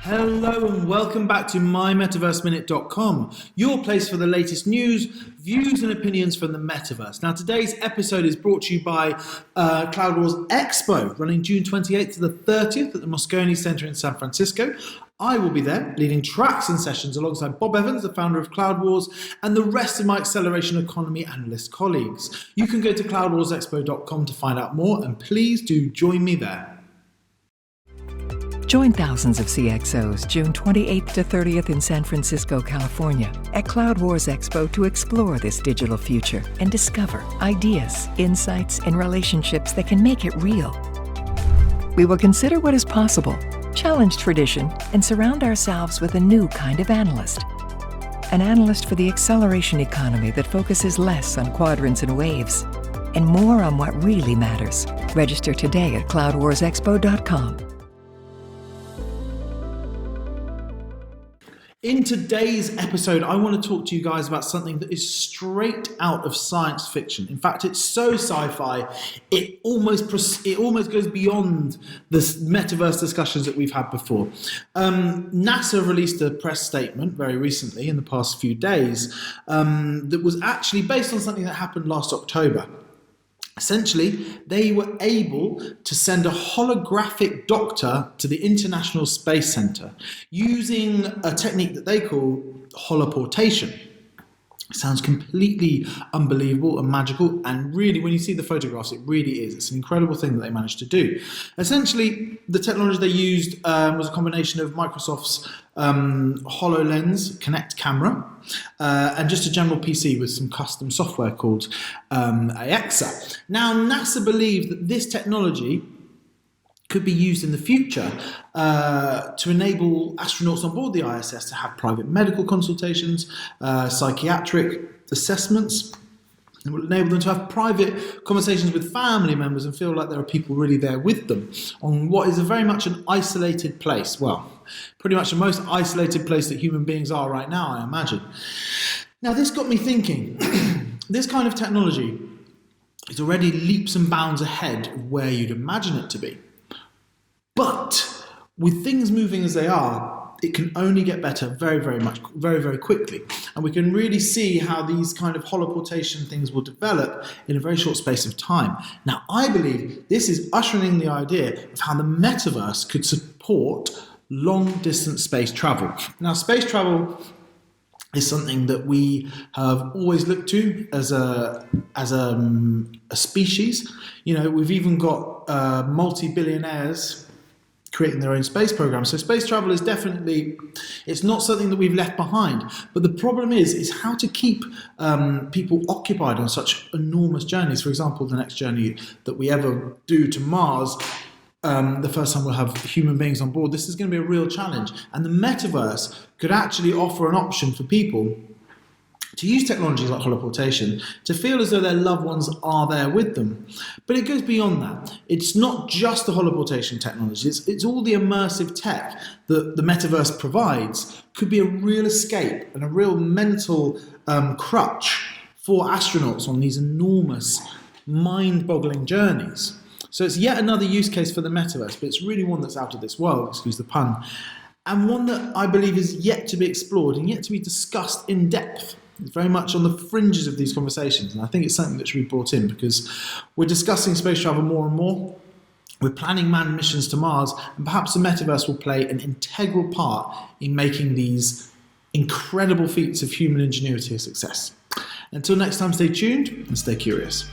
Hello and welcome back to mymetaverseminute.com, your place for the latest news, views and opinions from the metaverse. Now today's episode is brought to you by Cloud Wars Expo, running June 28th to the 30th at the Moscone Center in San Francisco. I will be there leading tracks and sessions alongside Bob Evans, the founder of Cloud Wars, and the rest of my Acceleration Economy analyst colleagues. You can go to cloudwarsexpo.com to find out more, and please do join me there. Join thousands of CXOs June 28th to 30th in San Francisco, California at Cloud Wars Expo to explore this digital future and discover ideas, insights, and relationships that can make it real. We will consider what is possible, challenge tradition, and surround ourselves with a new kind of analyst. An analyst for the acceleration economy that focuses less on quadrants and waves and more on what really matters. Register today at cloudwarsexpo.com. In today's episode, I want to talk to you guys about something that is straight out of science fiction. In fact, it's so sci-fi, it almost goes beyond the metaverse discussions that we've had before. NASA released a press statement very recently, in the past few days, that was actually based on something that happened last October. Essentially, they were able to send a holographic doctor to the International Space Center using a technique that they call teleportation. It sounds completely unbelievable and magical, and really, when you see the photographs, it really is. It's an incredible thing that they managed to do. Essentially, the technology they used was a combination of Microsoft's HoloLens Connect camera and just a general PC with some custom software called AXA. Now, NASA believe that this technology could be used in the future to enable astronauts on board the ISS to have private medical consultations, psychiatric assessments. It will enable them to have private conversations with family members and feel like there are people really there with them on what is very much an isolated place. Well, pretty much the most isolated place that human beings are right now, I imagine. Now, this got me thinking. This kind of technology is already leaps and bounds ahead of where you'd imagine it to be. But with things moving as they are, it can only get better very, very quickly. And we can really see how these kind of holoportation things will develop in a very short space of time. Now, I believe this is ushering in the idea of how the metaverse could support long-distance space travel. Now, space travel is something that we have always looked to as a species. You know, we've even got multi-billionaires creating their own space programs. So space travel is definitely, it's not something that we've left behind. But the problem is how to keep people occupied on such enormous journeys. For example, the next journey that we ever do to Mars, the first time we'll have human beings on board, this is going to be a real challenge. And the metaverse could actually offer an option for people to use technologies like holoportation to feel as though their loved ones are there with them. But it goes beyond that. It's not just the holoportation technology, it's all the immersive tech that the metaverse provides could be a real escape and a real mental crutch for astronauts on these enormous, mind-boggling journeys. So it's yet another use case for the metaverse, but it's really one that's out of this world, excuse the pun, and one that I believe is yet to be explored and yet to be discussed in depth. It's very much on the fringes of these conversations, and I think it's something that should be brought in because we're discussing space travel more and more. We're planning manned missions to Mars, and perhaps the metaverse will play an integral part in making these incredible feats of human ingenuity a success. Until next time, stay tuned and stay curious.